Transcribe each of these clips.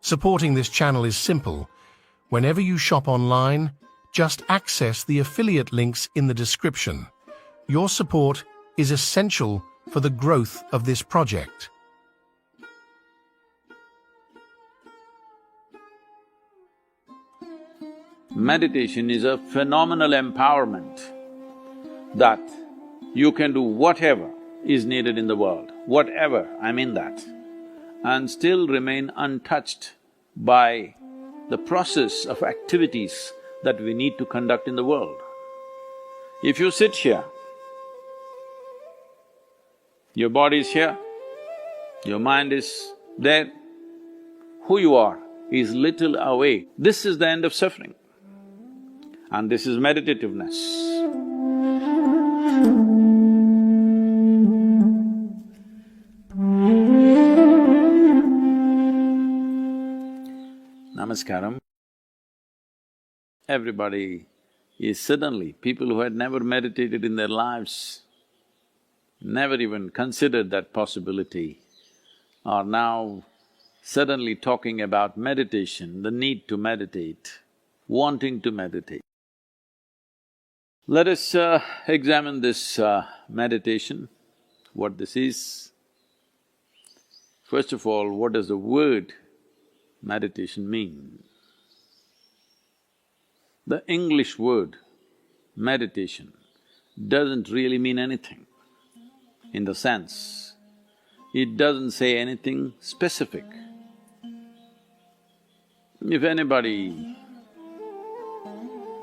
Supporting this channel is simple. Whenever you shop online, just access the affiliate links in the description. Your support is essential for the growth of this project. Meditation is a phenomenal empowerment that you can do whatever is needed in the world, whatever, I mean that, and still remain untouched by the process of activities that we need to conduct in the world. If you sit here, your body is here, your mind is there, who you are is little away. This is the end of suffering, and this is meditativeness. Namaskaram. Everybody is suddenly, people who had never meditated in their lives, never even considered that possibility, are now suddenly talking about meditation, the need to meditate, wanting to meditate. Let us examine this meditation, what this is. First of all, what does the word meditation mean? The English word meditation doesn't really mean anything, in the sense, it doesn't say anything specific. If anybody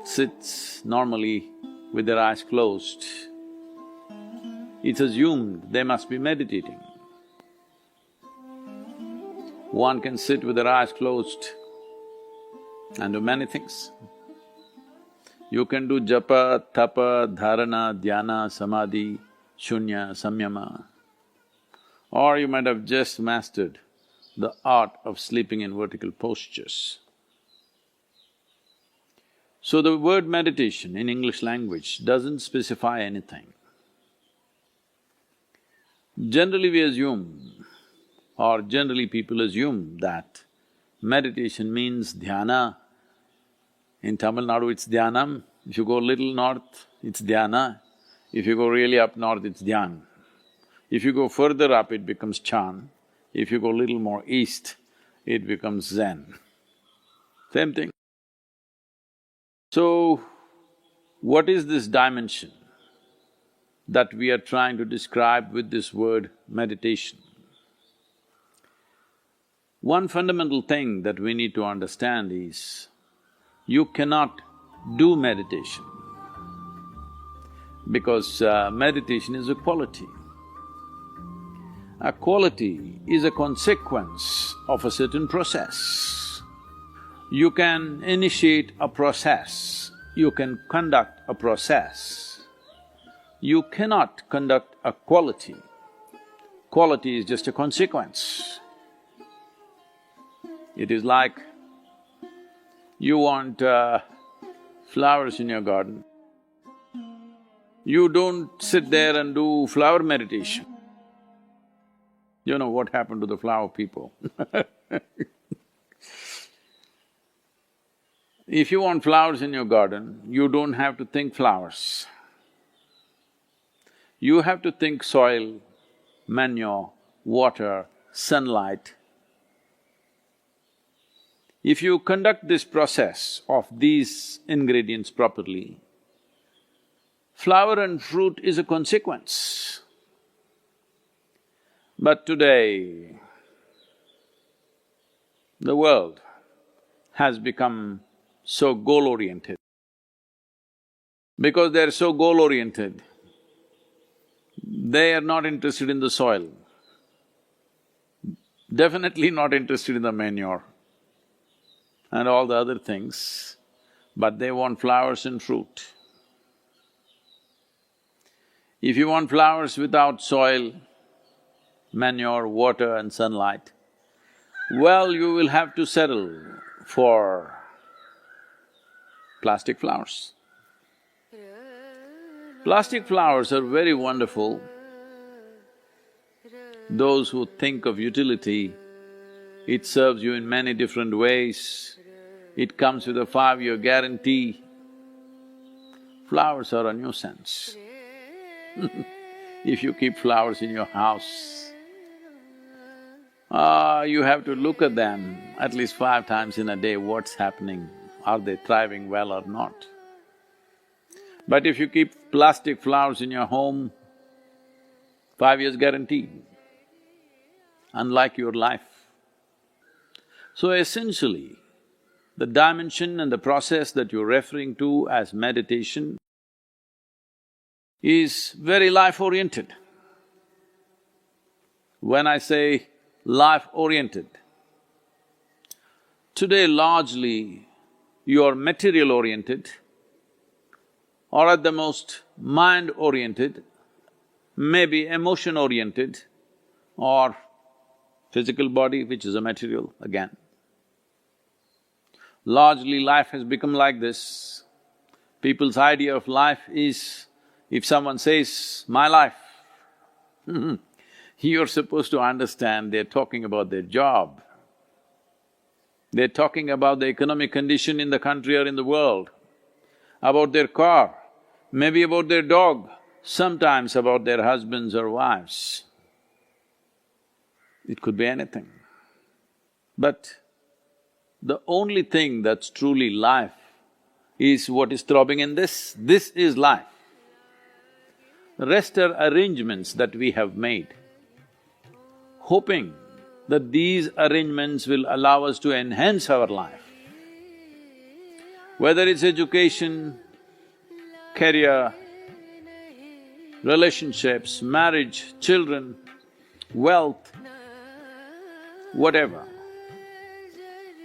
sits normally with their eyes closed, it's assumed they must be meditating. One can sit with their eyes closed and do many things. You can do japa, tapa, dharana, dhyana, samadhi, shunya, samyama. Or you might have just mastered the art of sleeping in vertical postures. So the word meditation in English language doesn't specify anything. Generally we assume, or generally people assume that meditation means dhyana. In Tamil Nadu it's dhyanam, if you go little north, it's dhyana, if you go really up north, it's dhyan. If you go further up, it becomes chan, if you go little more east, it becomes zen. Same thing. So, what is this dimension that we are trying to describe with this word meditation? One fundamental thing that we need to understand is, you cannot do meditation because meditation is a quality. A quality is a consequence of a certain process. You can initiate a process, you can conduct a process. You cannot conduct a quality. Quality is just a consequence. It is like you want flowers in your garden. You don't sit there and do flower meditation. You know what happened to the flower people If you want flowers in your garden, you don't have to think flowers. You have to think soil, manure, water, sunlight. If you conduct this process of these ingredients properly, flower and fruit is a consequence. But today, the world has become so goal-oriented. Because they're so goal-oriented, they are not interested in the soil, definitely not interested in the manure and all the other things, but they want flowers and fruit. If you want flowers without soil, manure, water and sunlight, well, you will have to settle for plastic flowers. Plastic flowers are very wonderful, Those who think of utility, it serves you in many different ways. It comes with a 5-year guarantee. Flowers are a nuisance. If you keep flowers in your house, you have to look at them at least 5 times in a day, what's happening, are they thriving well or not? But if you keep plastic flowers in your home, 5 years guarantee, unlike your life. So essentially, the dimension and the process that you're referring to as meditation is very life-oriented. When I say life-oriented, today largely you're material-oriented or at the most mind-oriented, maybe emotion-oriented or physical body, which is a material again. Largely life has become like this. People's idea of life is, if someone says, "my life," you're supposed to understand they're talking about their job. They're talking about the economic condition in the country or in the world, about their car, maybe about their dog, sometimes about their husbands or wives. It could be anything. But the only thing that's truly life is what is throbbing in this. This is life. The rest are arrangements that we have made, hoping that these arrangements will allow us to enhance our life. Whether it's education, career, relationships, marriage, children, wealth, whatever.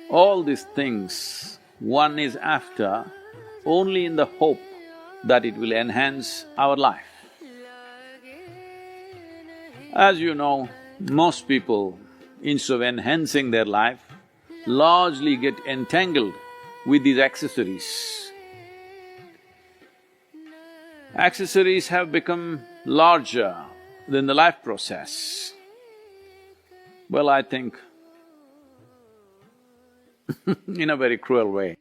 All these things one is after only in the hope that it will enhance our life. As you know, most people, instead of enhancing their life, largely get entangled with these accessories. Accessories have become larger than the life process. Well, I think in a very cruel way.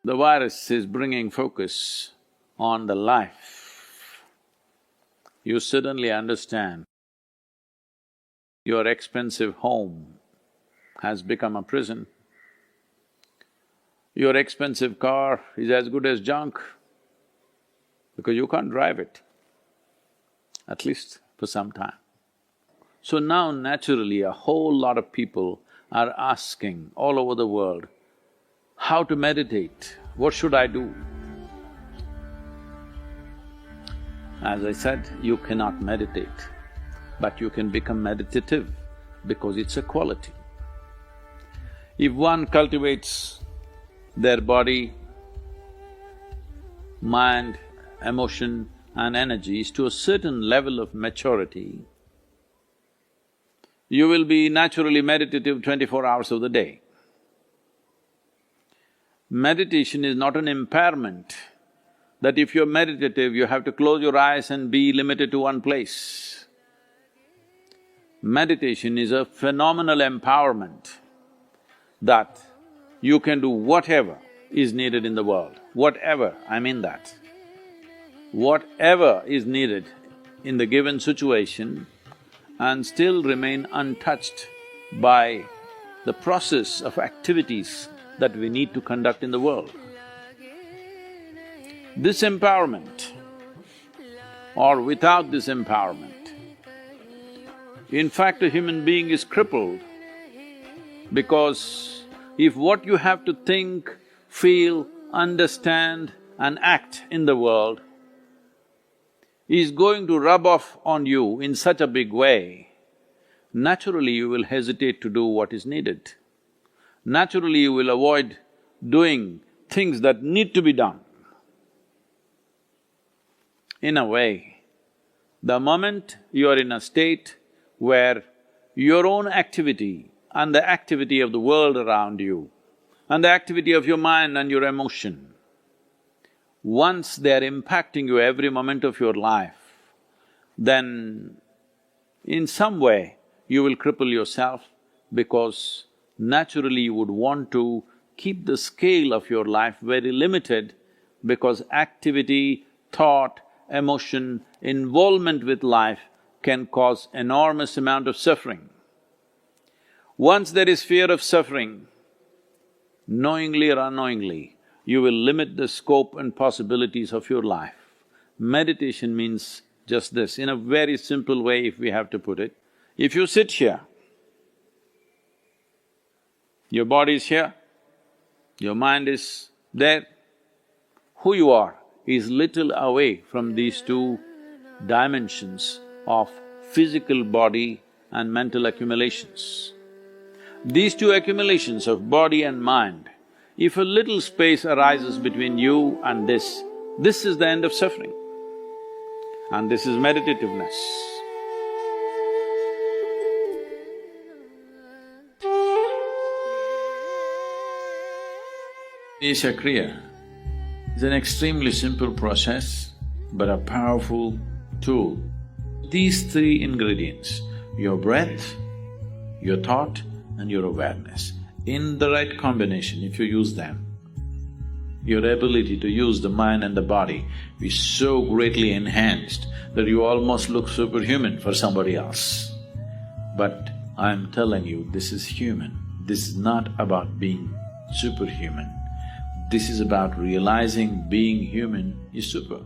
The virus is bringing focus on the life. You suddenly understand your expensive home has become a prison. Your expensive car is as good as junk because you can't drive it, at least for some time. So now naturally a whole lot of people are asking all over the world, how to meditate, what should I do? As I said, you cannot meditate, but you can become meditative because it's a quality. If one cultivates their body, mind, emotion and energies to a certain level of maturity, you will be naturally meditative 24 hours of the day. Meditation is not an impairment that if you're meditative, you have to close your eyes and be limited to one place. Meditation is a phenomenal empowerment that you can do whatever is needed in the world, whatever, I mean that. Whatever is needed in the given situation and still remain untouched by the process of activities that we need to conduct in the world. This empowerment or without this empowerment, in fact a human being is crippled because if what you have to think, feel, understand and act in the world is going to rub off on you in such a big way, naturally you will hesitate to do what is needed. Naturally you will avoid doing things that need to be done. In a way, the moment you are in a state where your own activity and the activity of the world around you and the activity of your mind and your emotion, once they are impacting you every moment of your life, then in some way you will cripple yourself because naturally you would want to keep the scale of your life very limited because activity, thought, emotion, involvement with life can cause enormous amount of suffering. Once there is fear of suffering, knowingly or unknowingly, you will limit the scope and possibilities of your life. Meditation means just this, in a very simple way if we have to put it. If you sit here, your body is here, your mind is there, who you are is little away from these two dimensions of physical body and mental accumulations. These two accumulations of body and mind, if a little space arises between you and this is the end of suffering. And this is meditativeness. Isha Kriya is an extremely simple process but a powerful tool. These three ingredients, your breath, your thought and your awareness, in the right combination, if you use them, your ability to use the mind and the body is so greatly enhanced that you almost look superhuman for somebody else. But I'm telling you, this is human. This is not about being superhuman. This is about realizing being human is super.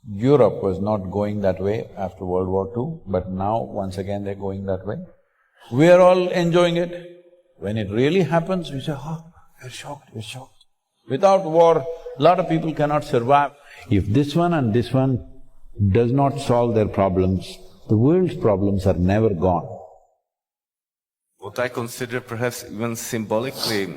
Europe was not going that way after World War II, but now once again they're going that way. We are all enjoying it. When it really happens, we say, oh, we're shocked, we're shocked. Without war, a lot of people cannot survive. If this one and this one does not solve their problems, the world's problems are never gone. What I consider perhaps even symbolically,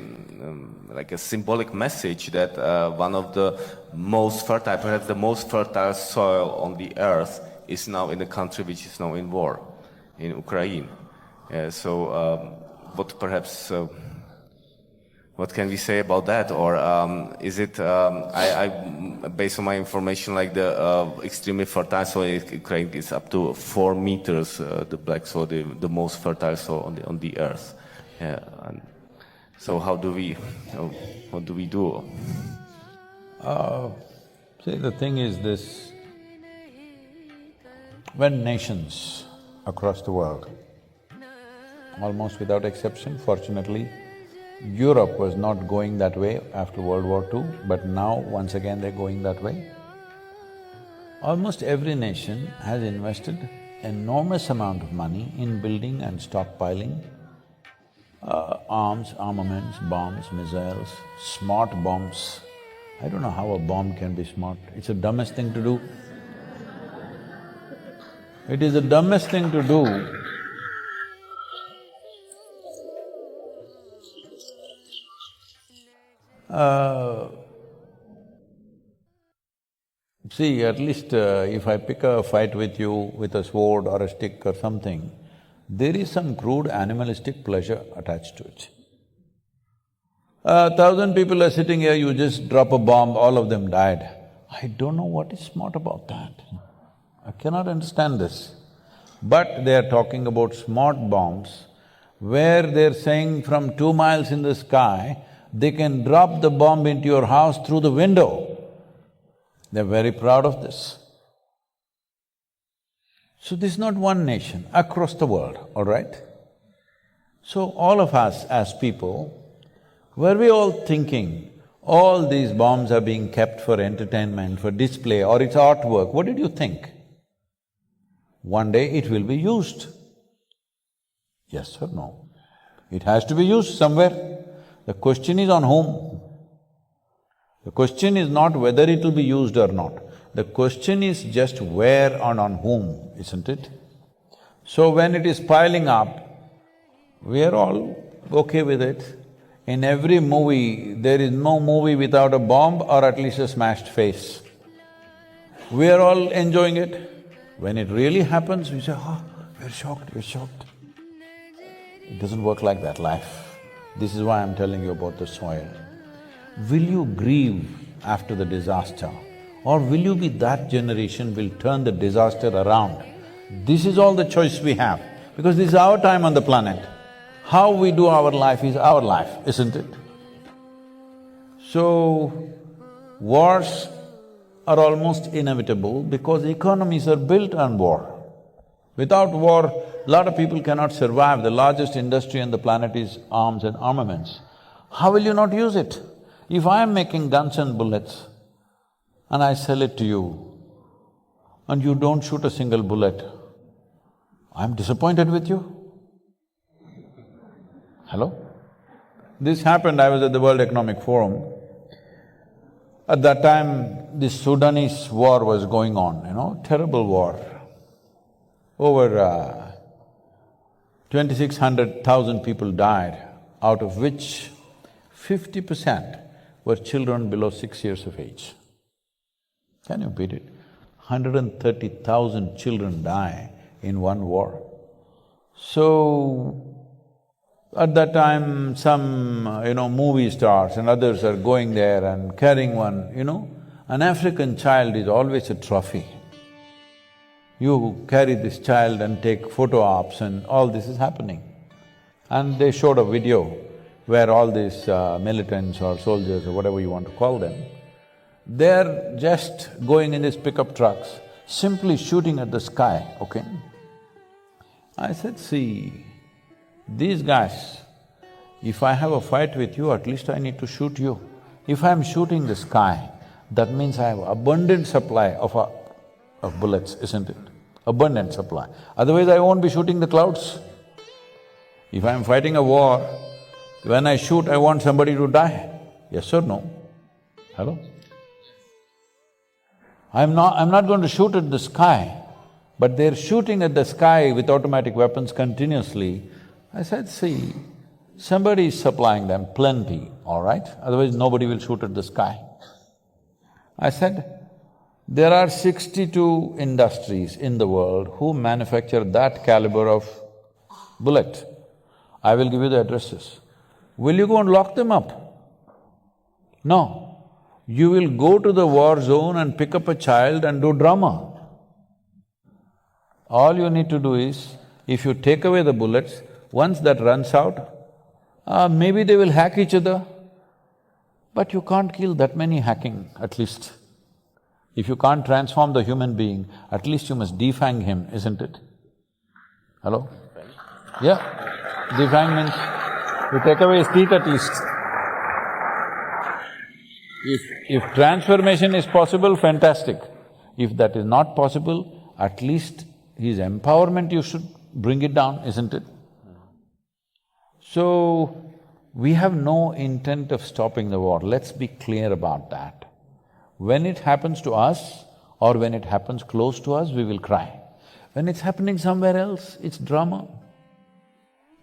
like a symbolic message that one of the most fertile, perhaps the most fertile soil on the earth is now in a country which is now in war, in Ukraine. What perhaps… what can we say about that? Or is it… based on my information, like the extremely fertile soil in Ukraine is up to 4 meters, the black soil, the most fertile soil on the earth. So how do we… what do we do? See, the thing is this, when nations across the world, almost without exception, fortunately, Europe was not going that way after World War II, but now once again they're going that way. Almost every nation has invested enormous amount of money in building and stockpiling arms, armaments, bombs, missiles, smart bombs. I don't know how a bomb can be smart, it's the dumbest thing to do. It is the dumbest thing to do. See, at least if I pick a fight with you with a sword or a stick or something, there is some crude animalistic pleasure attached to it. 1,000 people are sitting here, you just drop a bomb, all of them died. I don't know what is smart about that. I cannot understand this. But they are talking about smart bombs, where they're saying from 2 miles in the sky, they can drop the bomb into your house through the window. They're very proud of this. So this is not one nation, across the world, all right? So all of us as people, were we all thinking, all these bombs are being kept for entertainment, for display, or it's artwork, what did you think? One day it will be used. Yes or no? It has to be used somewhere. The question is on whom? The question is not whether it will be used or not. The question is just where and on whom, isn't it? So when it is piling up, we are all okay with it. In every movie, there is no movie without a bomb or at least a smashed face. We are all enjoying it. When it really happens, we say, oh, we're shocked, we're shocked. It doesn't work like that, life. This is why I'm telling you about the soil. Will you grieve after the disaster? Or will you be that generation will turn the disaster around This is all the choice we have, because this is our time on the planet. How we do our life is our life, isn't it? So, wars are almost inevitable because economies are built on war. Without war, a lot of people cannot survive. The largest industry on the planet is arms and armaments. How will you not use it? If I am making guns and bullets and I sell it to you and you don't shoot a single bullet, I'm disappointed with you. Hello? This happened, I was at the World Economic Forum. At that time, the Sudanese war was going on, terrible war. Over 2,600,000 people died, out of which 50% were children below 6 years of age. Can you beat it? 130,000 children die in one war. So, at that time, some, movie stars and others are going there and carrying one, an African child is always a trophy. You carry this child and take photo ops and all this is happening. And they showed a video where all these militants or soldiers or whatever you want to call them, they're just going in these pickup trucks, simply shooting at the sky, okay? I said, see, these guys, if I have a fight with you, at least I need to shoot you. If I'm shooting the sky, that means I have abundant supply of bullets, isn't it? Abundant supply. Otherwise I won't be shooting the clouds. If I'm fighting a war, when I shoot, I want somebody to die. Yes or no? Hello? I'm not going to shoot at the sky, but they're shooting at the sky with automatic weapons continuously. I said, see, somebody is supplying them plenty, all right? Otherwise nobody will shoot at the sky. I said, there are 62 industries in the world who manufacture that caliber of bullet. I will give you the addresses. Will you go and lock them up? No. You will go to the war zone and pick up a child and do drama. All you need to do is, if you take away the bullets, once that runs out, maybe they will hack each other, but you can't kill that many hacking, at least. If you can't transform the human being, at least you must defang him, isn't it? Hello? Yeah, defang means you take away his teeth at least. If transformation is possible, fantastic. If that is not possible, at least his empowerment you should bring it down, isn't it? So, we have no intent of stopping the war, let's be clear about that. When it happens to us or when it happens close to us, we will cry. When it's happening somewhere else, it's drama.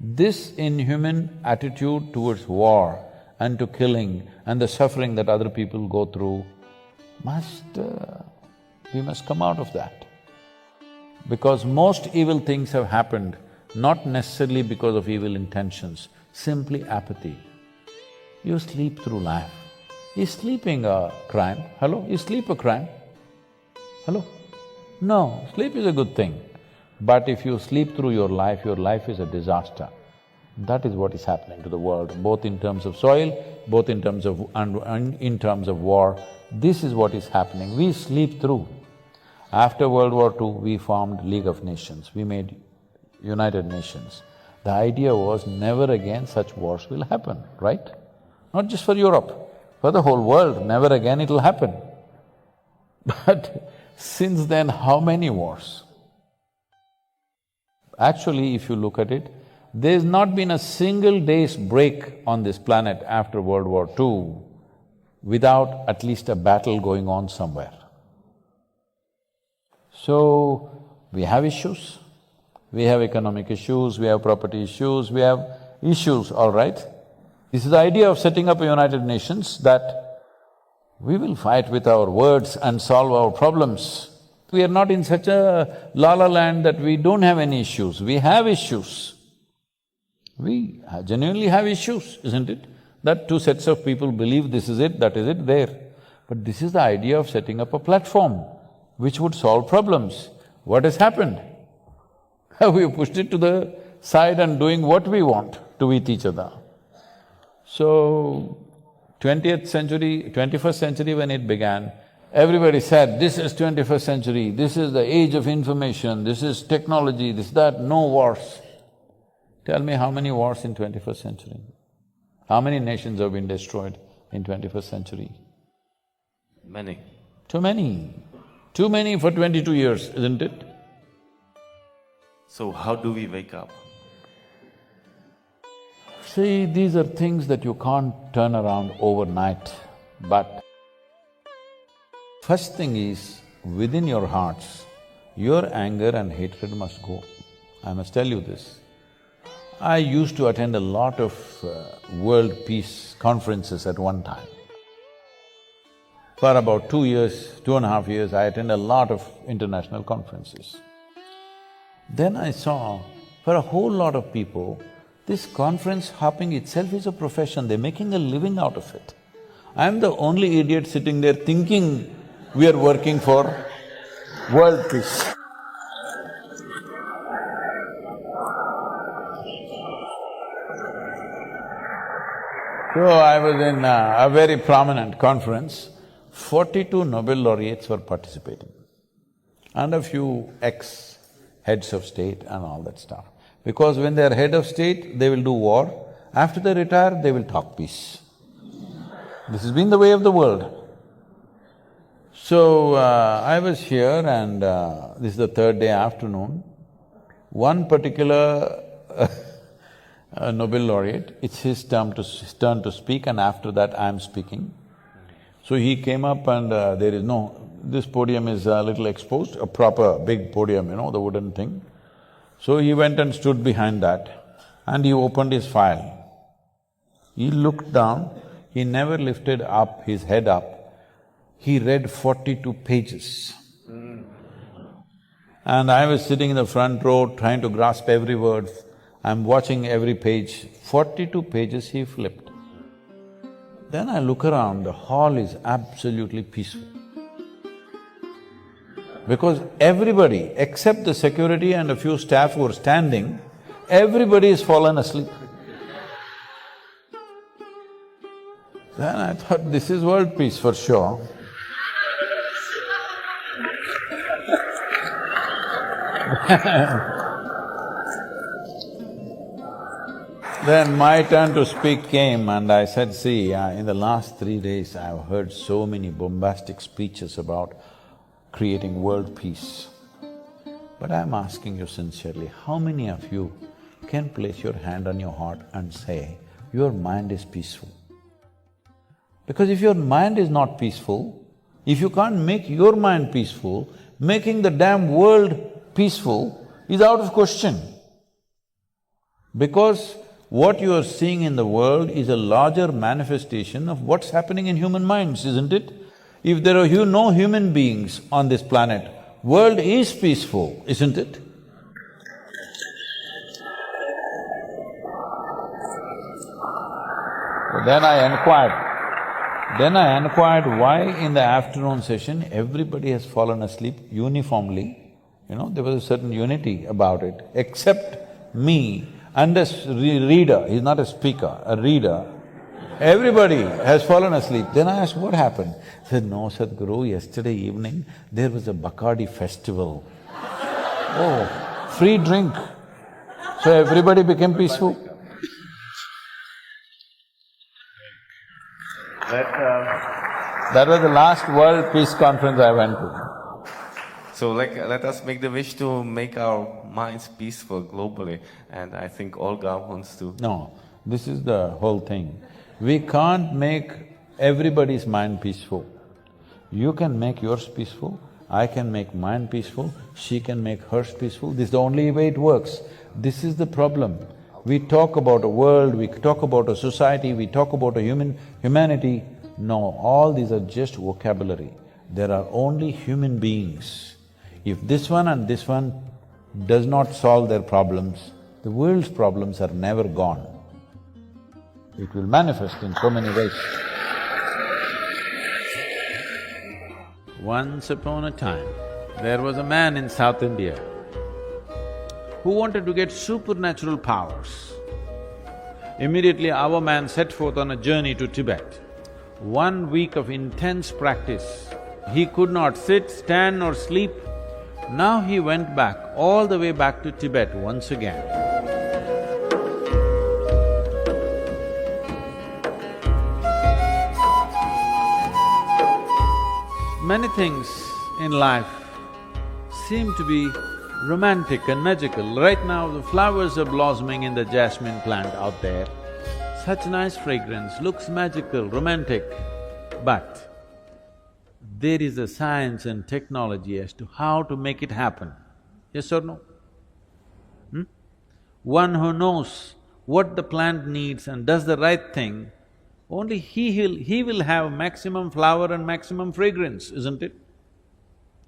This inhuman attitude towards war and to killing and the suffering that other people go through we must come out of that. Because most evil things have happened not necessarily because of evil intentions, simply apathy. You sleep through life. Is sleeping a crime? Hello? Is sleep a crime? Hello? No, sleep is a good thing. But if you sleep through your life is a disaster. That is what is happening to the world, both in terms of soil, both in terms of… in terms of war. This is what is happening, we sleep through. After World War II, we formed League of Nations, we made United Nations. The idea was never again such wars will happen, right? Not just for Europe, for the whole world, never again it'll happen. But since then, how many wars? Actually, if you look at it, there's not been a single day's break on this planet after World War II without at least a battle going on somewhere. So, we have issues, we have economic issues, we have property issues, we have issues, all right? This is the idea of setting up a United Nations, that we will fight with our words and solve our problems. We are not in such a la-la land that we don't have any issues, we have issues. We genuinely have issues, isn't it? That two sets of people believe this is it, that is it, there. But this is the idea of setting up a platform which would solve problems. What has happened? We pushed it to the side and doing what we want to with each other. So, 20th century, 21st century when it began, everybody said, this is 21st century, this is the age of information, this is technology, this, that, no wars. Tell me how many wars in 21st century? How many nations have been destroyed in 21st century? Many. Too many. Too many for 22 years, isn't it? So how do we wake up? See, these are things that you can't turn around overnight, but first thing is, within your hearts, your anger and hatred must go. I must tell you this. I used to attend a lot of world peace conferences at one time. For about 2 years, 2.5 years, I attended a lot of international conferences. Then I saw, for a whole lot of people, this conference hopping itself is a profession, they're making a living out of it. I'm the only idiot sitting there thinking we are working for world peace. So I was in a very prominent conference, 42 Nobel laureates were participating and a few ex-heads of state and all that stuff. Because when they're head of state, they will do war. After they retire, they will talk peace. This has been the way of the world. So, I was here and this is the third day afternoon. One particular Nobel laureate, it's his turn to speak and after that I'm speaking. So he came up and this podium is a little exposed, a proper big podium, the wooden thing. So he went and stood behind that and he opened his file. He looked down, he never lifted up his head up. He read 42 pages. And I was sitting in the front row trying to grasp every word. I'm watching every page. 42 pages he flipped. Then I look around, the hall is absolutely peaceful. Because everybody, except the security and a few staff who are standing, everybody has fallen asleep. Then I thought, this is world peace for sure. Then my turn to speak came and I said, see, in the last 3 days I've heard so many bombastic speeches about creating world peace. But I'm asking you sincerely, how many of you can place your hand on your heart and say, your mind is peaceful? Because if your mind is not peaceful, if you can't make your mind peaceful, making the damn world peaceful is out of question. Because what you are seeing in the world is a larger manifestation of what's happening in human minds, isn't it? If there are no human beings on this planet, world is peaceful, isn't it? So then I inquired why in the afternoon session everybody has fallen asleep uniformly. There was a certain unity about it, except me and a reader, he's not a speaker, a reader. Everybody has fallen asleep. Then I asked, what happened? He said, no, Sadhguru, yesterday evening there was a Bacardi festival. Oh, free drink. So everybody became peaceful. That was the last World Peace Conference I went to. So let us make the wish to make our minds peaceful globally, and I think Olga wants to… No, this is the whole thing. We can't make everybody's mind peaceful. You can make yours peaceful, I can make mine peaceful, she can make hers peaceful, this is the only way it works. This is the problem. We talk about a world, we talk about a society, we talk about a humanity. No, all these are just vocabulary. There are only human beings. If this one and this one does not solve their problems, the world's problems are never gone. It will manifest in so many ways. Once upon a time, there was a man in South India who wanted to get supernatural powers. Immediately our man set forth on a journey to Tibet. 1 week of intense practice. He could not sit, stand or sleep. Now he went back, all the way back to Tibet once again. Many things in life seem to be romantic and magical. Right now, the flowers are blossoming in the jasmine plant out there. Such nice fragrance, looks magical, romantic. But there is a science and technology as to how to make it happen. Yes or no? One who knows what the plant needs and does the right thing, only he will have maximum flower and maximum fragrance, isn't it?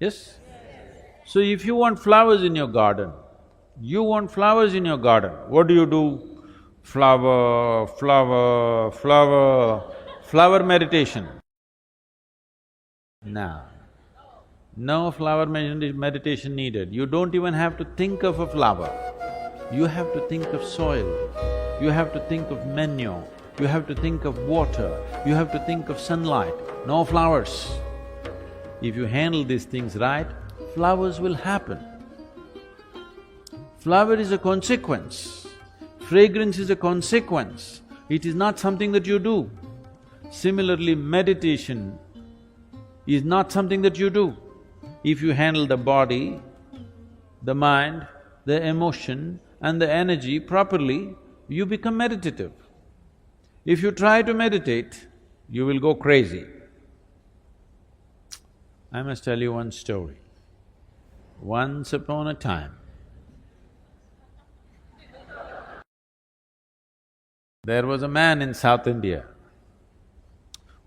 Yes? So if you want flowers in your garden, what do? Flower, flower, flower, flower meditation. No flower meditation needed. You don't even have to think of a flower. You have to think of soil, you have to think of manure, you have to think of water, you have to think of sunlight, no flowers. If you handle these things right, flowers will happen. Flower is a consequence, fragrance is a consequence, it is not something that you do. Similarly, meditation is not something that you do. If you handle the body, the mind, the emotion and the energy properly, you become meditative. If you try to meditate, you will go crazy. I must tell you one story. Once upon a time, there was a man in South India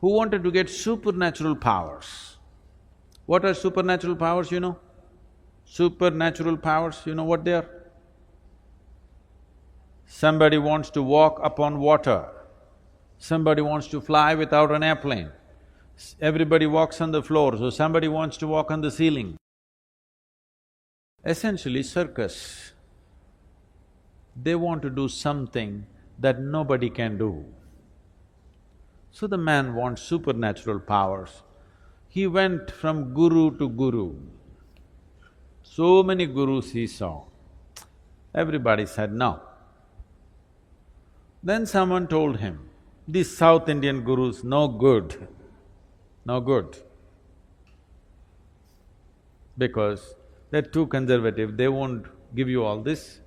who wanted to get supernatural powers. What are supernatural powers, you know? Supernatural powers, you know what they are? Somebody wants to walk upon water, somebody wants to fly without an airplane, everybody walks on the floor, so somebody wants to walk on the ceiling. Essentially, circus. They want to do something that nobody can do. So the man wants supernatural powers. He went from guru to guru. So many gurus he saw. Everybody said no. Then someone told him, these South Indian gurus, no good, no good. Because they're too conservative, they won't give you all this.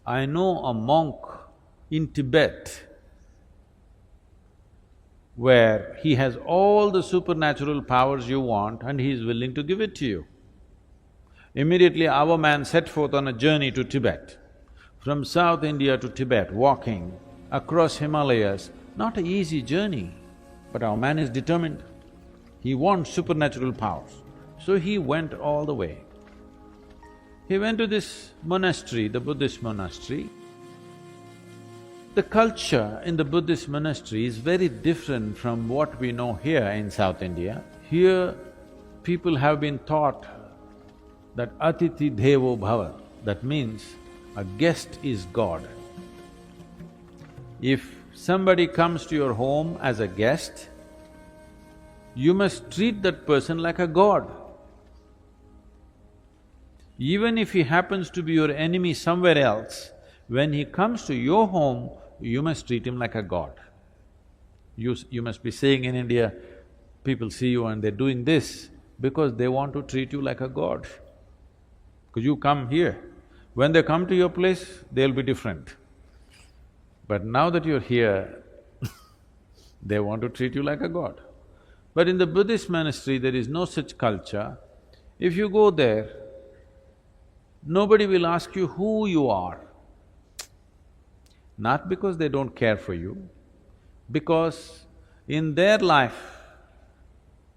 I know a monk in Tibet where he has all the supernatural powers you want and he is willing to give it to you. Immediately our man set forth on a journey to Tibet. From South India to Tibet, walking across Himalayas, not an easy journey, but our man is determined. He wants supernatural powers, so he went all the way. He went to this monastery, the Buddhist monastery. The culture in the Buddhist monastery is very different from what we know here in South India. Here, people have been taught that Atiti Devo Bhava, that means a guest is God. If somebody comes to your home as a guest, you must treat that person like a god. Even if he happens to be your enemy somewhere else, when he comes to your home, you must treat him like a god. You must be saying in India, people see you and they're doing this because they want to treat you like a god. Because you come here, when they come to your place, they'll be different. But now that you're here, they want to treat you like a god. But in the Buddhist monastery, there is no such culture. If you go there, nobody will ask you who you are. Not because they don't care for you, because in their life,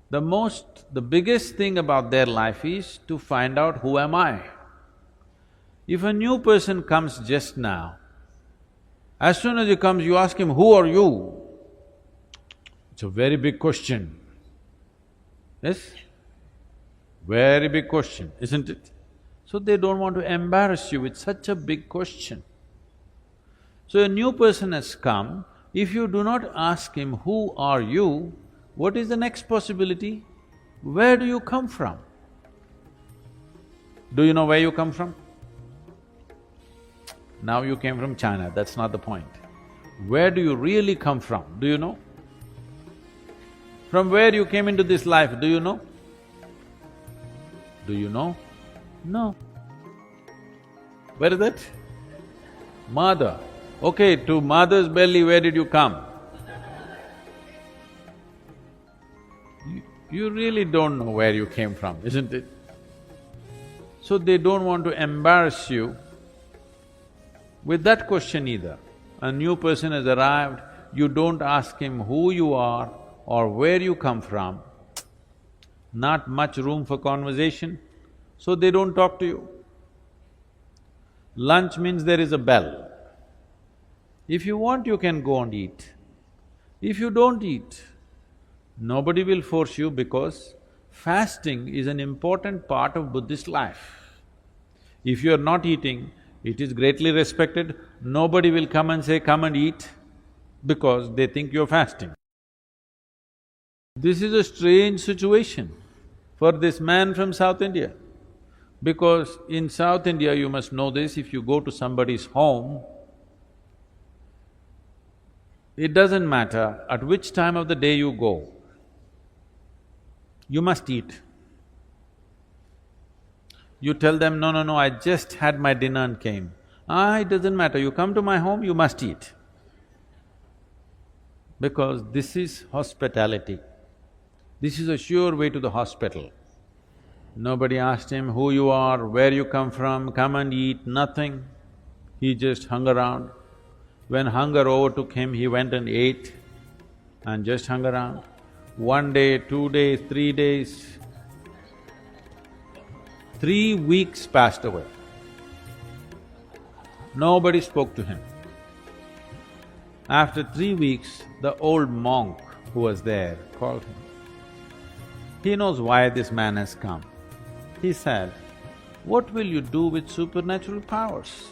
the biggest thing about their life is to find out who am I. If a new person comes just now, as soon as he comes, you ask him, who are you? It's a very big question. Yes? Very big question, isn't it? So they don't want to embarrass you with such a big question. So a new person has come, if you do not ask him, who are you, what is the next possibility? Where do you come from? Do you know where you come from? Now you came from China, that's not the point. Where do you really come from, do you know? From where you came into this life, do you know? Do you know? No. Where is that? Mother. Okay, to mother's belly, where did you come? You really don't know where you came from, isn't it? So they don't want to embarrass you with that question either. A new person has arrived, you don't ask him who you are or where you come from, not much room for conversation, so they don't talk to you. Lunch means there is a bell. If you want, you can go and eat. If you don't eat, nobody will force you because fasting is an important part of Buddhist life. If you are not eating, it is greatly respected, nobody will come and say, come and eat, because they think you're fasting. This is a strange situation for this man from South India, because in South India, you must know this, if you go to somebody's home, it doesn't matter at which time of the day you go, you must eat. You tell them, no, I just had my dinner and came. It doesn't matter, you come to my home, you must eat. Because this is hospitality. This is a sure way to the hospital. Nobody asked him who you are, where you come from, come and eat, nothing. He just hung around. When hunger overtook him, he went and ate and just hung around. 1 day, 2 days, 3 days, 3 weeks passed away. Nobody spoke to him. After 3 weeks, the old monk who was there called him. He knows why this man has come. He said, what will you do with supernatural powers?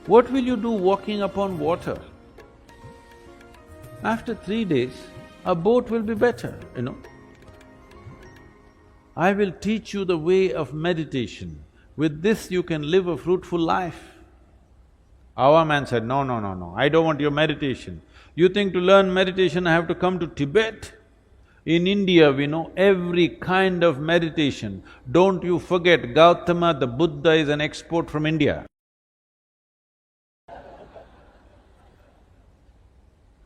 What will you do walking upon water? After 3 days, a boat will be better, you know. I will teach you the way of meditation. With this you can live a fruitful life. Our man said, no, I don't want your meditation. You think to learn meditation I have to come to Tibet? In India, we know every kind of meditation. Don't you forget, Gautama the Buddha is an export from India.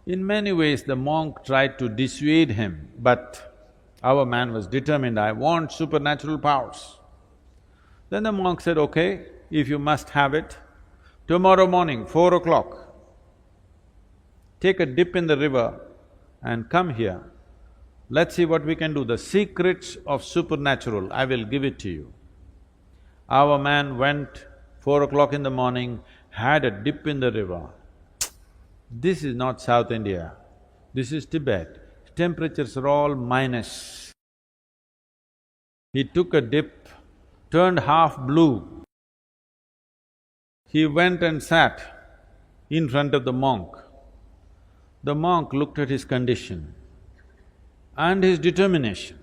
In many ways, the monk tried to dissuade him, but our man was determined, I want supernatural powers. Then the monk said, okay, if you must have it, tomorrow morning, 4 o'clock, take a dip in the river and come here. Let's see what we can do. The secrets of supernatural, I will give it to you. Our man went 4 o'clock in the morning, had a dip in the river. This is not South India, this is Tibet. Temperatures are all minus. He took a dip, turned half blue. He went and sat in front of the monk. The monk looked at his condition and his determination.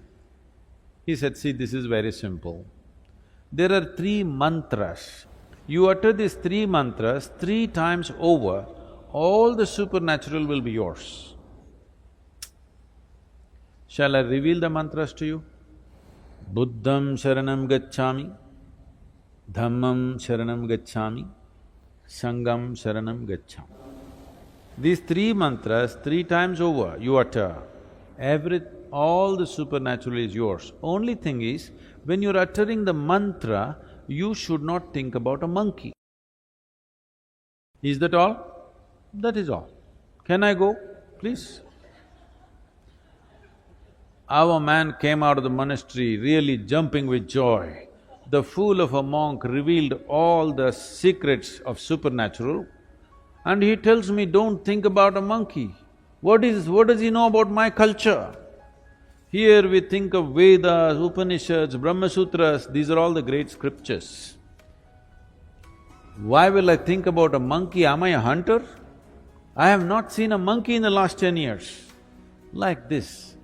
He said, see, this is very simple. There are 3 mantras. You utter these 3 mantras 3 times over, all the supernatural will be yours. Shall I reveal the mantras to you? Buddham sharanam gacchami, Dhammam sharanam gacchami, Sangham sharanam gacchami. These 3 mantras 3 times over you utter, all the supernatural is yours. Only thing is, when you're uttering the mantra, you should not think about a monkey. Is that all? That is all. Can I go, please? Our man came out of the monastery really jumping with joy. The fool of a monk revealed all the secrets of supernatural, and he tells me, don't think about a monkey. What does he know about my culture? Here we think of Vedas, Upanishads, Brahma Sutras, these are all the great scriptures. Why will I think about a monkey? Am I a hunter? I have not seen a monkey in the last 10 years. Like this,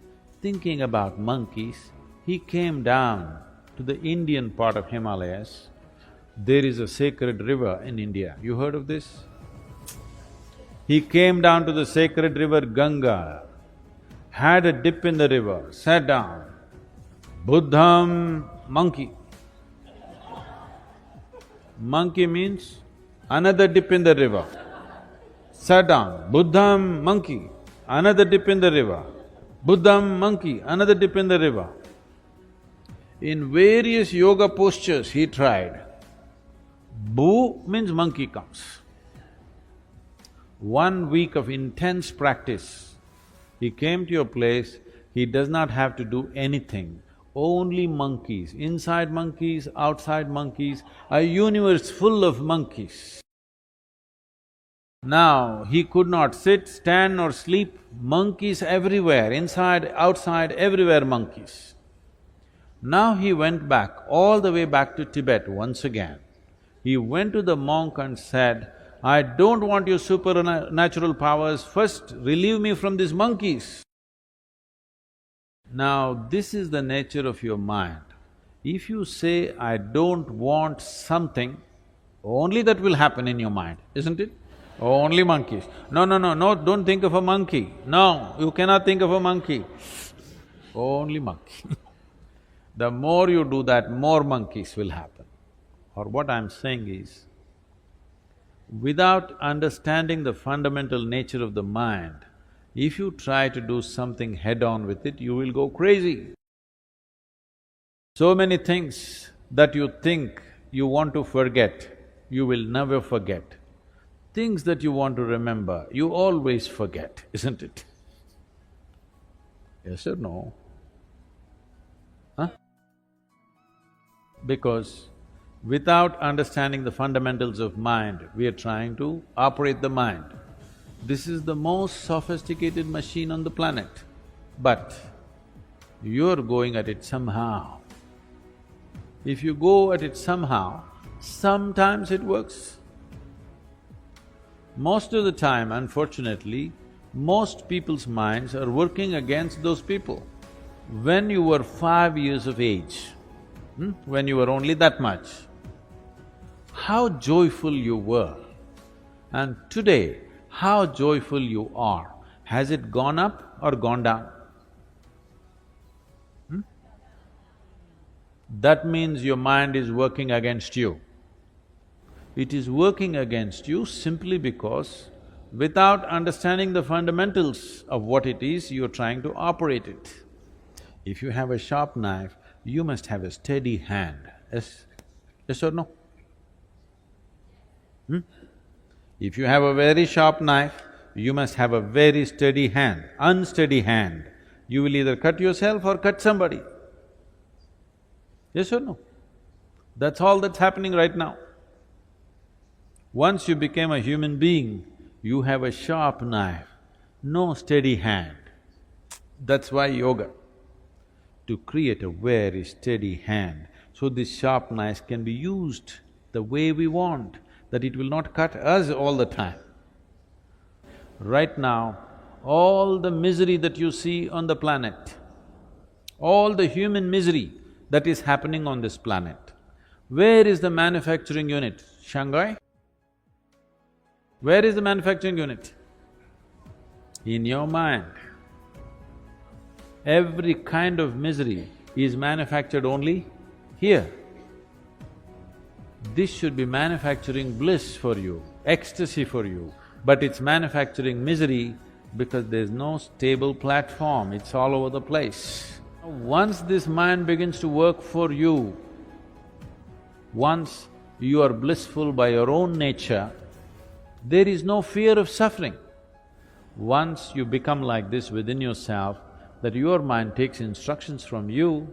thinking about monkeys, he came down to the Indian part of Himalayas. There is a sacred river in India. You heard of this? He came down to the sacred river Ganga, had a dip in the river, sat down. Buddham, monkey. Monkey means another dip in the river. Sat down. Buddham, monkey. Another dip in the river. Buddham, monkey. Another dip in the river. In various yoga postures he tried. Bu means monkey comes. 1 week of intense practice, he came to your place, he does not have to do anything. Only monkeys, inside monkeys, outside monkeys, a universe full of monkeys. Now, he could not sit, stand or sleep, monkeys everywhere, inside, outside, everywhere monkeys. Now he went back, all the way back to Tibet once again. He went to the monk and said, I don't want your supernatural powers, first relieve me from these monkeys. Now, this is the nature of your mind. If you say, I don't want something, only that will happen in your mind, isn't it? Only monkeys. No, don't think of a monkey. No, you cannot think of a monkey. Only monkey. The more you do that, more monkeys will happen. Or what I'm saying is, without understanding the fundamental nature of the mind, if you try to do something head-on with it, you will go crazy. So many things that you think you want to forget, you will never forget. Things that you want to remember, you always forget, isn't it? Yes or no? Huh? Because without understanding the fundamentals of mind, we are trying to operate the mind. This is the most sophisticated machine on the planet, but you're going at it somehow. If you go at it somehow, sometimes it works. Most of the time, unfortunately, most people's minds are working against those people. When you were 5 years of age, when you were only that much, how joyful you were, and today, how joyful you are. Has it gone up or gone down? That means your mind is working against you. It is working against you simply because without understanding the fundamentals of what it is, you're trying to operate it. If you have a sharp knife, you must have a steady hand, yes? Yes or no? If you have a very sharp knife, you must have a very steady hand. Unsteady hand, you will either cut yourself or cut somebody. Yes or no? That's all that's happening right now. Once you became a human being, you have a sharp knife, no steady hand. That's why yoga, to create a very steady hand, so this sharp knife can be used the way we want, that it will not cut us all the time. Right now, all the misery that you see on the planet, all the human misery that is happening on this planet, where is the manufacturing unit? Shanghai? Where is the manufacturing unit? In your mind. Every kind of misery is manufactured only here. This should be manufacturing bliss for you, ecstasy for you, but it's manufacturing misery because there's no stable platform, it's all over the place. Once this mind begins to work for you, once you are blissful by your own nature, there is no fear of suffering. Once you become like this within yourself, that your mind takes instructions from you,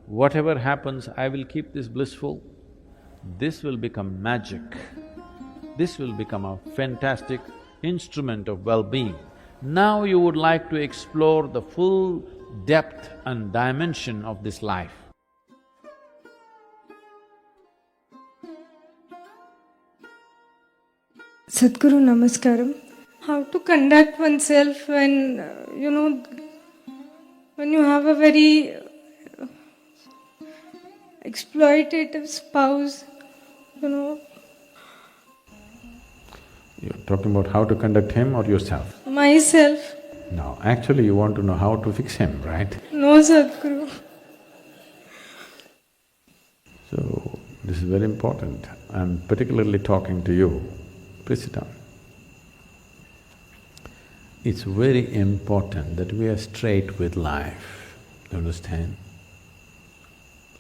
whatever happens, I will keep this blissful, this will become magic. This will become a fantastic instrument of well-being. Now you would like to explore the full depth and dimension of this life. Sadhguru Namaskaram. How to conduct oneself when, when you have a very exploitative spouse, You're talking about how to conduct him or yourself? myself. No, actually you want to know how to fix him, right? No, Sadhguru. So, this is very important. I'm particularly talking to you. Please sit down. It's very important that we are straight with life, you understand?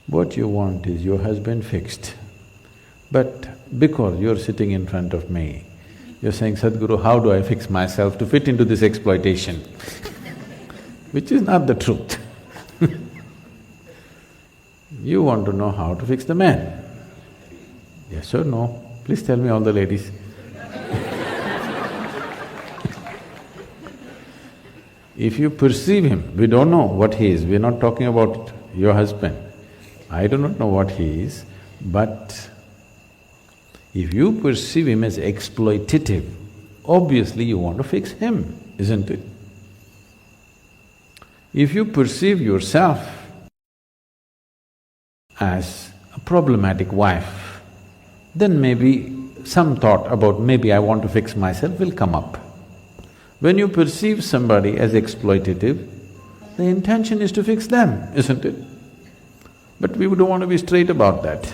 What you want is your husband fixed, but because you're sitting in front of me, you're saying, Sadhguru, how do I fix myself to fit into this exploitation? Which is not the truth. You want to know how to fix the man. Yes or no? Please tell me, all the ladies. If you perceive him, we don't know what he is, we're not talking about your husband. I do not know what he is, but if you perceive him as exploitative, obviously you want to fix him, isn't it? If you perceive yourself as a problematic wife, then maybe some thought about maybe I want to fix myself will come up. When you perceive somebody as exploitative, the intention is to fix them, isn't it? But we don't want to be straight about that,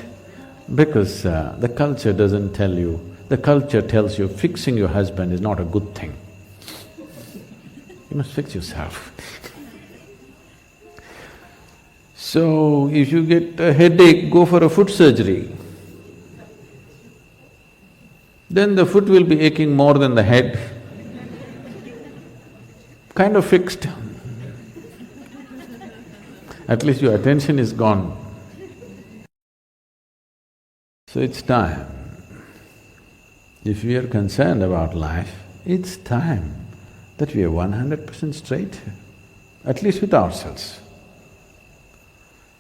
because the culture doesn't tell you, the culture tells you fixing your husband is not a good thing. You must fix yourself. So, if you get a headache, go for a foot surgery. Then the foot will be aching more than the head. Kind of fixed. At least your attention is gone. So it's time. If we are concerned about life, it's time that we are 100% straight, at least with ourselves.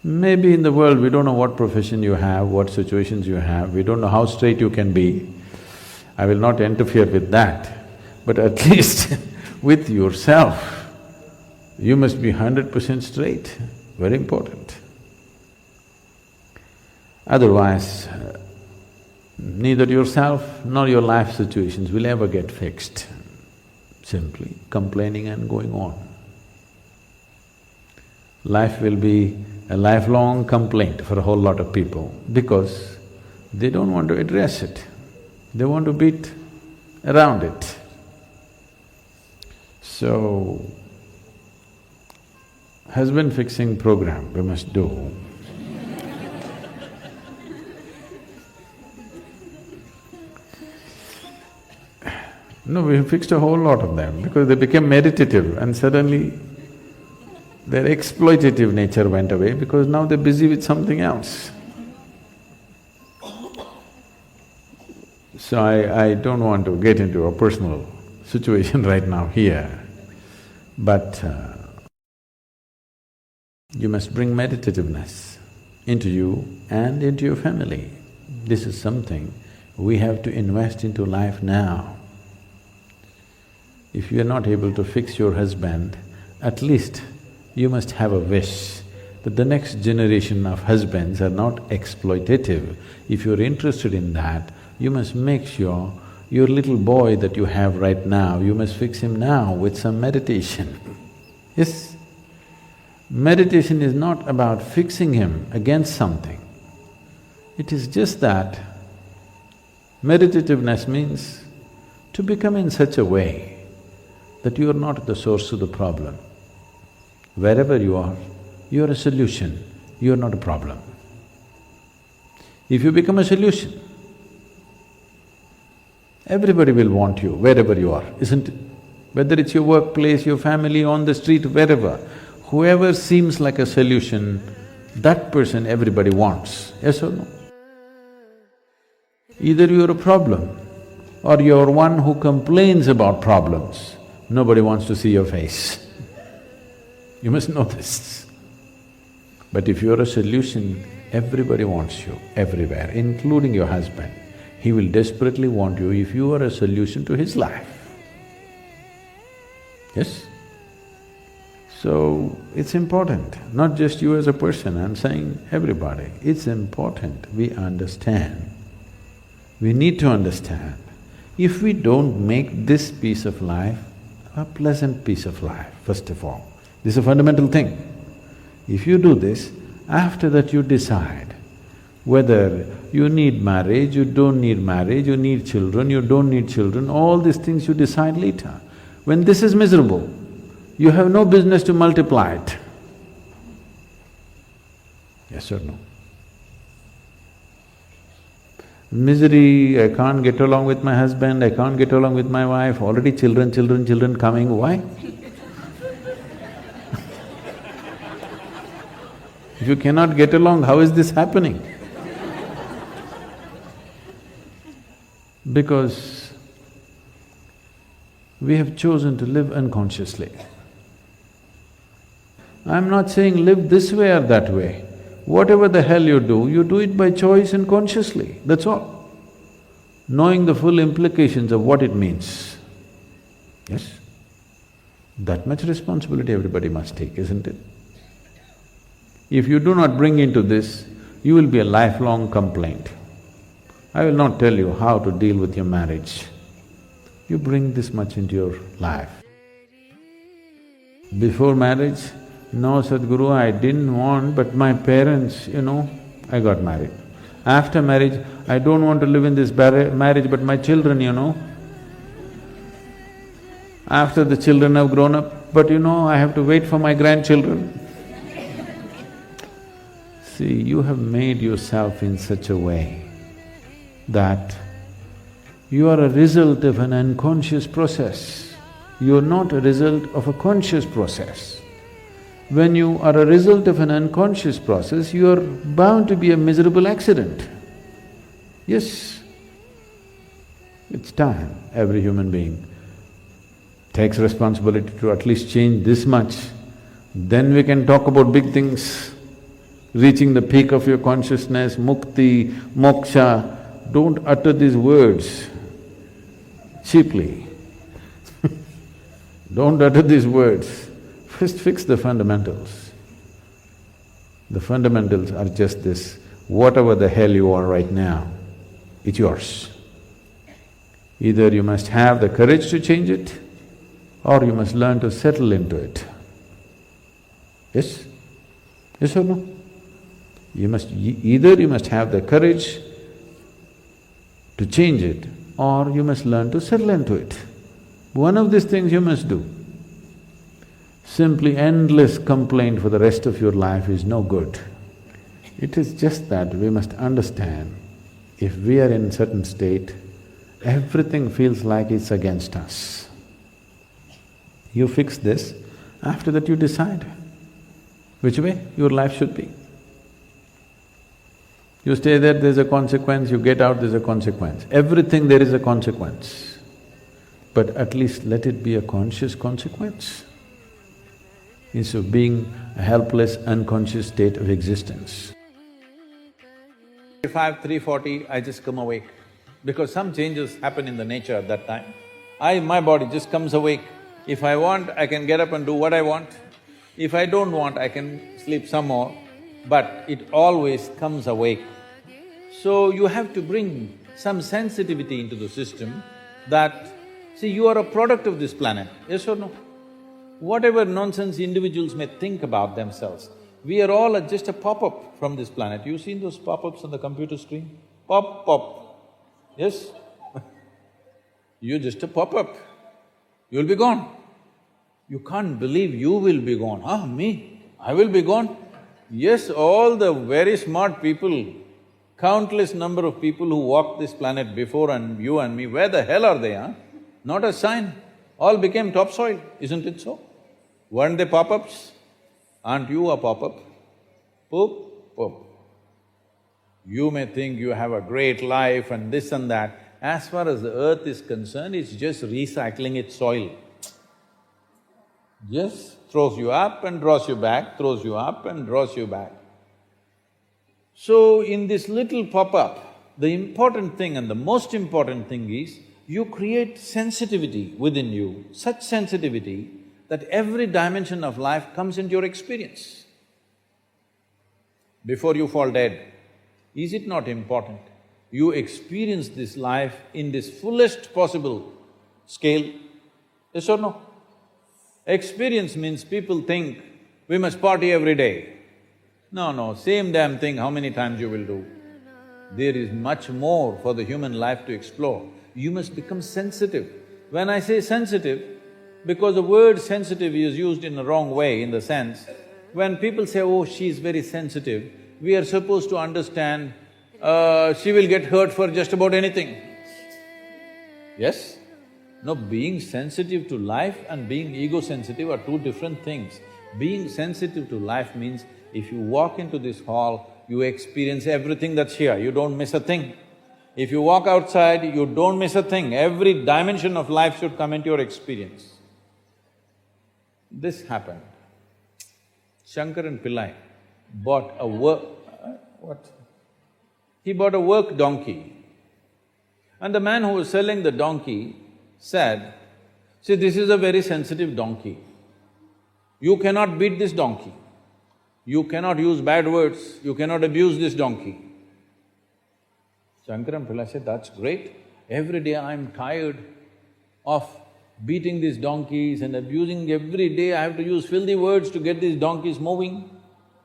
Maybe in the world we don't know what profession you have, what situations you have, we don't know how straight you can be. I will not interfere with that, but at least with yourself, you must be 100% straight, very important. Otherwise, neither yourself nor your life situations will ever get fixed, simply complaining and going on. Life will be a lifelong complaint for a whole lot of people because they don't want to address it, they want to beat around it. So, husband fixing program we must do. No, we fixed a whole lot of them because they became meditative and suddenly their exploitative nature went away because now they're busy with something else. So I don't want to get into a personal situation right now here, but you must bring meditativeness into you and into your family. This is something we have to invest into life now. If you are not able to fix your husband, at least you must have a wish that the next generation of husbands are not exploitative. If you're interested in that, you must make sure your little boy that you have right now, you must fix him now with some meditation. Yes? Meditation is not about fixing him against something. It is just that meditativeness means to become in such a way that you are not the source of the problem. Wherever you are a solution, you are not a problem. If you become a solution, everybody will want you wherever you are, isn't it? Whether it's your workplace, your family, on the street, wherever, whoever seems like a solution, that person everybody wants, yes or no? Either you're a problem or you're one who complains about problems, nobody wants to see your face. You must know this. But if you're a solution, everybody wants you, everywhere, including your husband. He will desperately want you if you are a solution to his life. Yes? So, it's important, not just you as a person, I'm saying everybody. It's important we understand. We need to understand. If we don't make this piece of life a pleasant piece of life, first of all, this is a fundamental thing. If you do this, after that you decide whether you need marriage, you don't need marriage, you need children, you don't need children, all these things you decide later. When this is miserable, you have no business to multiply it. Yes or no? Misery, I can't get along with my husband, I can't get along with my wife, already children coming, why? If you cannot get along, how is this happening? Because we have chosen to live unconsciously. I'm not saying live this way or that way. Whatever the hell you do it by choice and consciously, that's all. Knowing the full implications of what it means. Yes? That much responsibility everybody must take, isn't it? If you do not bring into this, you will be a lifelong complaint. I will not tell you how to deal with your marriage. You bring this much into your life. Before marriage, no Sadhguru, I didn't want, but my parents, I got married. After marriage, I don't want to live in this marriage, but my children, After the children have grown up, but I have to wait for my grandchildren. See, you have made yourself in such a way that you are a result of an unconscious process. You are not a result of a conscious process. When you are a result of an unconscious process, you are bound to be a miserable accident. Yes, it's time every human being takes responsibility to at least change this much, then we can talk about big things. Reaching the peak of your consciousness, mukti, moksha, don't utter these words cheaply. Don't utter these words. First fix the fundamentals. The fundamentals are just this, whatever the hell you are right now, it's yours. Either you must have the courage to change it, or you must learn to settle into it. Yes? Yes or no? Either you must have the courage to change it, or you must learn to settle into it. One of these things you must do. Simply endless complaint for the rest of your life is no good. It is just that we must understand, if we are in a certain state, everything feels like it's against us. You fix this, after that you decide which way your life should be. You stay there, there's a consequence, you get out, there's a consequence. Everything there is a consequence. But at least let it be a conscious consequence, instead of being a helpless, unconscious state of existence. 3:45, 3:40, I just come awake, because some changes happen in the nature at that time. My body just comes awake. If I want, I can get up and do what I want. If I don't want, I can sleep some more, but it always comes awake. So you have to bring some sensitivity into the system that, see, you are a product of this planet, yes or no? Whatever nonsense individuals may think about themselves, we are all just a pop-up from this planet. You've seen those pop-ups on the computer screen? Pop, pop, yes? You're just a pop-up, you'll be gone. You can't believe you will be gone. Ah, me? I will be gone? Yes, all the very smart people, countless number of people who walked this planet before and you and me, where the hell are they, huh? Not a sign. All became topsoil, isn't it so? Weren't they pop-ups? Aren't you a pop-up? Poop, poop. You may think you have a great life and this and that. As far as the earth is concerned, it's just recycling its soil. Just throws you up and draws you back, throws you up and draws you back. So in this little pop-up, the important thing and the most important thing is, you create sensitivity within you, such sensitivity that every dimension of life comes into your experience. Before you fall dead, is it not important you experience this life in this fullest possible scale? Yes or no? Experience means people think we must party every day. No, same damn thing how many times you will do. There is much more for the human life to explore. You must become sensitive. When I say sensitive, because the word sensitive is used in a wrong way, in the sense, when people say, oh, she's very sensitive, we are supposed to understand, she will get hurt for just about anything. Yes? No, being sensitive to life and being ego-sensitive are two different things. Being sensitive to life means if you walk into this hall, you experience everything that's here, you don't miss a thing. If you walk outside, you don't miss a thing. Every dimension of life should come into your experience. This happened. Shankaran Pillai bought a what? He bought a work donkey. And the man who was selling the donkey said, see, this is a very sensitive donkey. You cannot beat this donkey. You cannot use bad words, you cannot abuse this donkey. Shankaran Pillai said, that's great. Every day I'm tired of beating these donkeys and abusing. Every day I have to use filthy words to get these donkeys moving.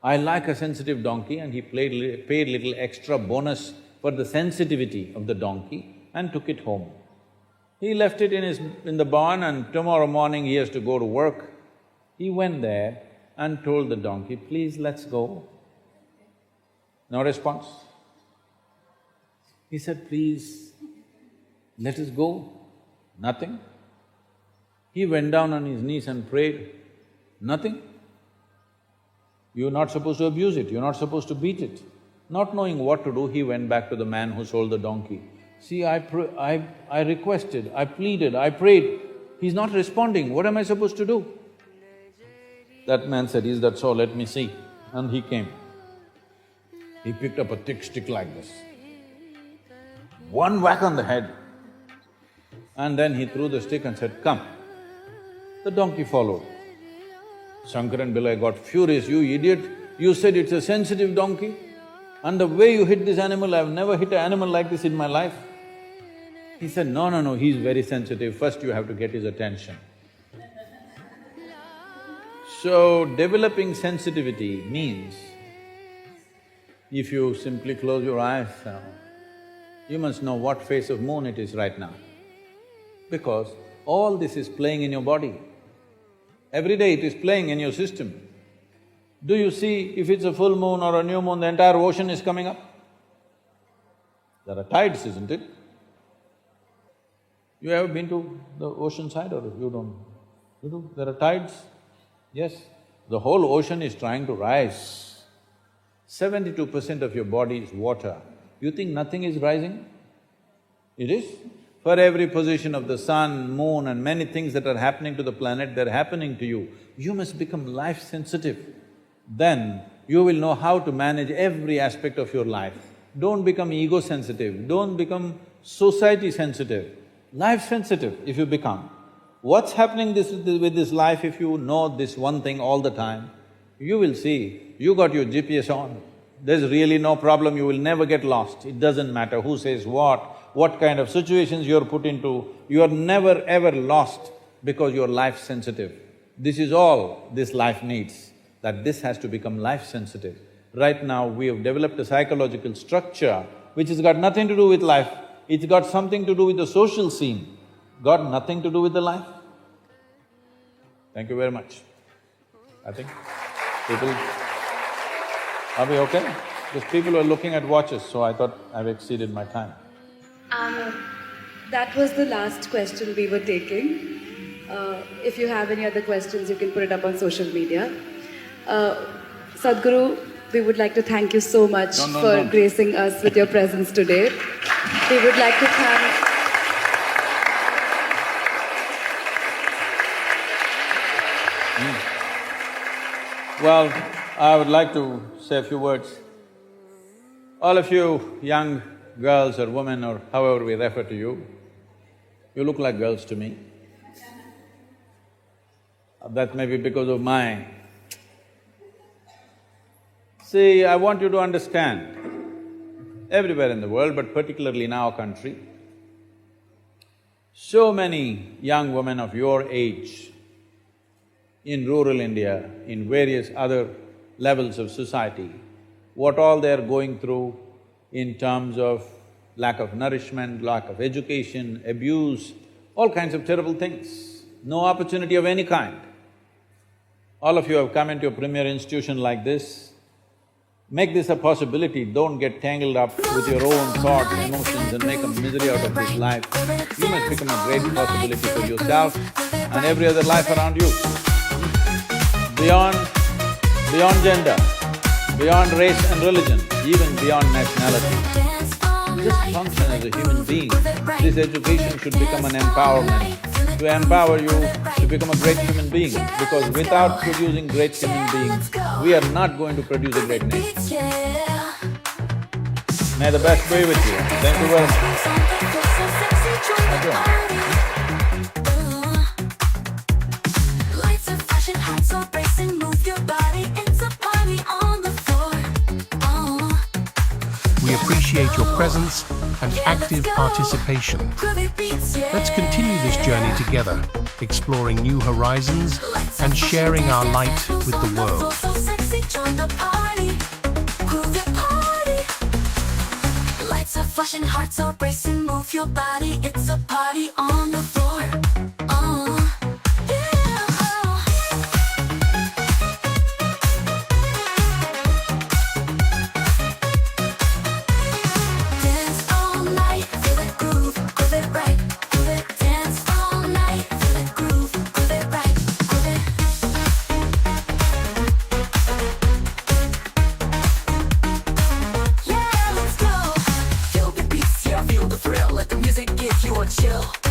I like a sensitive donkey, and he paid little extra bonus for the sensitivity of the donkey and took it home. He left it in the barn, and tomorrow morning he has to go to work. He went there and told the donkey, please let's go. No response. He said, please, let us go. Nothing. He went down on his knees and prayed. Nothing. You're not supposed to abuse it, you're not supposed to beat it. Not knowing what to do, he went back to the man who sold the donkey. See, I requested, I pleaded, I prayed, he's not responding, what am I supposed to do? That man said, is that so? Let me see. And he came. He picked up a thick stick like this. One whack on the head. And then he threw the stick and said, come. The donkey followed. Shankaran Pillai got furious, you idiot, you said it's a sensitive donkey, and the way you hit this animal, I've never hit an animal like this in my life. He said, no, he's very sensitive, first you have to get his attention. So, developing sensitivity means, if you simply close your eyes, you must know what phase of moon it is right now, because all this is playing in your body. Every day it is playing in your system. Do you see if it's a full moon or a new moon, the entire ocean is coming up? There are tides, isn't it? You ever been to the ocean side or you don't? You do? There are tides? Yes. The whole ocean is trying to rise. 72% of your body is water. You think nothing is rising? It is. For every position of the sun, moon and many things that are happening to the planet, they're happening to you. You must become life-sensitive. Then you will know how to manage every aspect of your life. Don't become ego-sensitive, don't become society-sensitive. Life-sensitive if you become. What's happening with this life if you know this one thing all the time? You will see, you got your GPS on. There's really no problem, you will never get lost. It doesn't matter who says what kind of situations you're put into, you are never ever lost because you're life-sensitive. This is all this life needs, that this has to become life-sensitive. Right now, we have developed a psychological structure which has got nothing to do with life, it's got something to do with the social scene, got nothing to do with the life. Thank you very much. I think people… Are we okay? Because people are looking at watches, so I thought I've exceeded my time. That was the last question we were taking. If you have any other questions, you can put it up on social media. Sadhguru, we would like to thank you so much for gracing us with your presence today. We would like to thank… Well, I would like to say a few words. All of you young girls or women or however we refer to you, you look like girls to me. That may be because of my… See, I want you to understand, everywhere in the world, but particularly in our country, so many young women of your age in rural India, in various other levels of society, what all they're going through in terms of lack of nourishment, lack of education, abuse, all kinds of terrible things, no opportunity of any kind. All of you have come into a premier institution like this. Make this a possibility, don't get tangled up with your own thoughts, emotions and make a misery out of this life. You must become a great possibility for yourself and every other life around you. Beyond gender, beyond race and religion, even beyond nationality. Just function as a human being. This education should become an empowerment, to empower you to become a great human being, because without producing great human beings, we are not going to produce a great nation. May the best be with you. Thank you very We appreciate your presence and active participation. Let's continue this journey together, exploring new horizons and sharing our light with the world. Lights are flashing, hearts are racing, move your body, it's a party on the floor. Let the music give you a chill.